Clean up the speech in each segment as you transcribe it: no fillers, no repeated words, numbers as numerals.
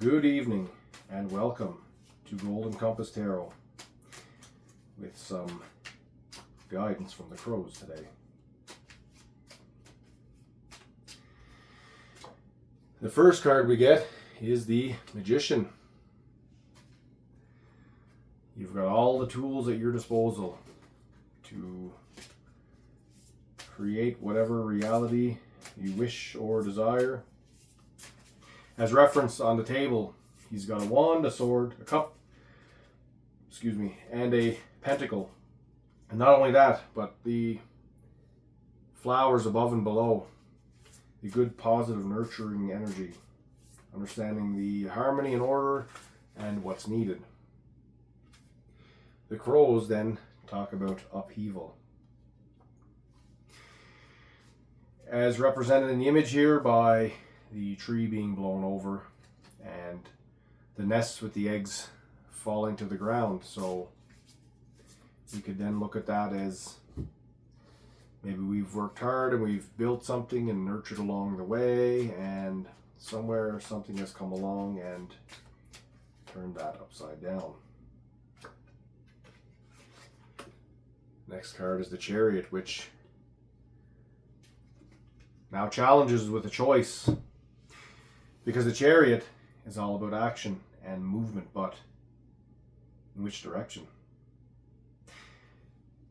Good evening and welcome to Golden Compass Tarot with some guidance from the crows today. The first card we get is the Magician. You've got all the tools at your disposal to create whatever reality you wish or desire. As reference on the table, he's got a wand, a sword, a cup, and a pentacle. And not only that, but the flowers above and below. The good, positive, nurturing energy. Understanding the harmony and order and what's needed. The crows then talk about upheaval. As represented in the image here by the tree being blown over and the nests with the eggs falling to the ground. So we could then look at that as maybe we've worked hard and we've built something and nurtured along the way, and somewhere something has come along and turned that upside down. Next card is the Chariot, which now challenges with a choice. Because the Chariot is all about action and movement, but in which direction?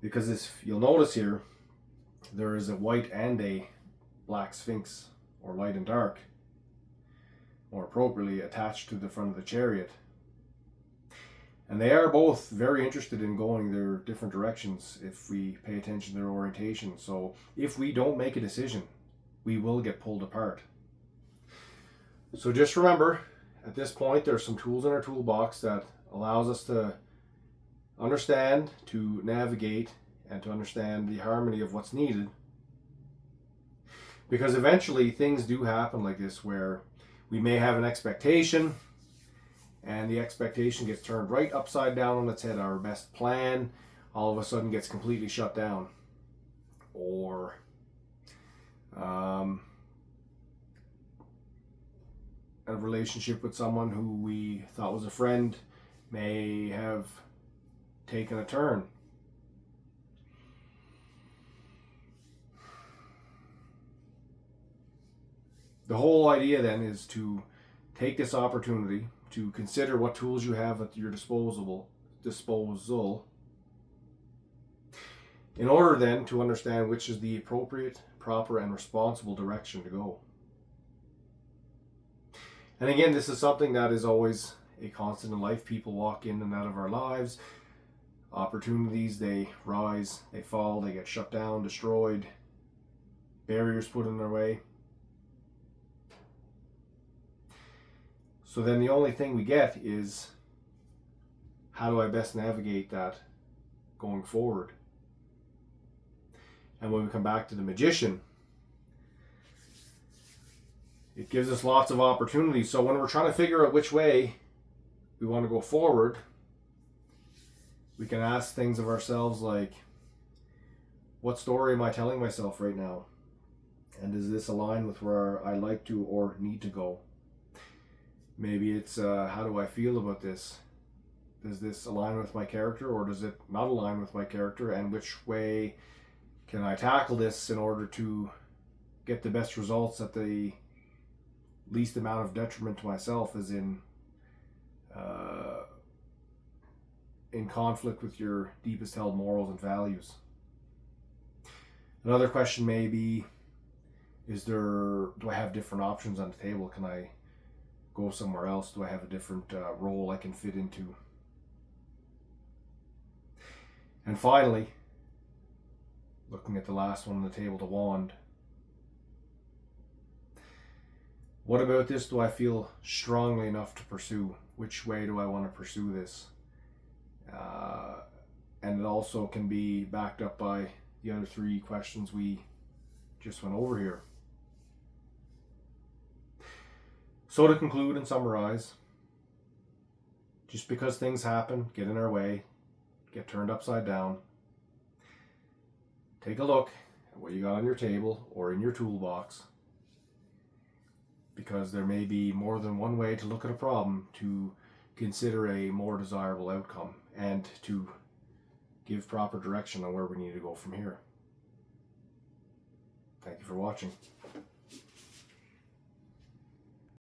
Because if you'll notice here, there is a white and a black sphinx, or light and dark, more appropriately attached to the front of the Chariot. And they are both very interested in going their different directions if we pay attention to their orientation. So if we don't make a decision, we will get pulled apart. So just remember, at this point, there's some tools in our toolbox that allows us to understand, to navigate, and to understand the harmony of what's needed. Because eventually things do happen like this where we may have an expectation and the expectation gets turned right upside down on its head. Our best plan all of a sudden gets completely shut down. Or a relationship with someone who we thought was a friend may have taken a turn. The whole idea then is to take this opportunity to consider what tools you have at your disposal in order then to understand which is the appropriate, proper, and responsible direction to go. And again, this is something that is always a constant in life. People walk in and out of our lives. Opportunities, they rise, they fall, they get shut down, destroyed, barriers put in their way. So then the only thing we get is, how do I best navigate that going forward? And when we come back to the Magician, it gives us lots of opportunities. So when we're trying to figure out which way we want to go forward, we can ask things of ourselves like, what story am I telling myself right now? And does this align with where I like to or need to go? Maybe it's, how do I feel about this? Does this align with my character, or does it not align with my character? And which way can I tackle this in order to get the best results at the least amount of detriment to myself, as in conflict with your deepest held morals and values. Another question may be, do I have different options on the table? Can I go somewhere else? Do I have a different role I can fit into? And finally, looking at the last one on the table, the Wand. What about this do I feel strongly enough to pursue? Which way do I want to pursue this? And it also can be backed up by the other three questions we just went over here. So to conclude and summarize, just because things happen, get in our way, get turned upside down, take a look at what you got on your table or in your toolbox because there may be more than one way to look at a problem to consider a more desirable outcome and to give proper direction on where we need to go from here. Thank you for watching.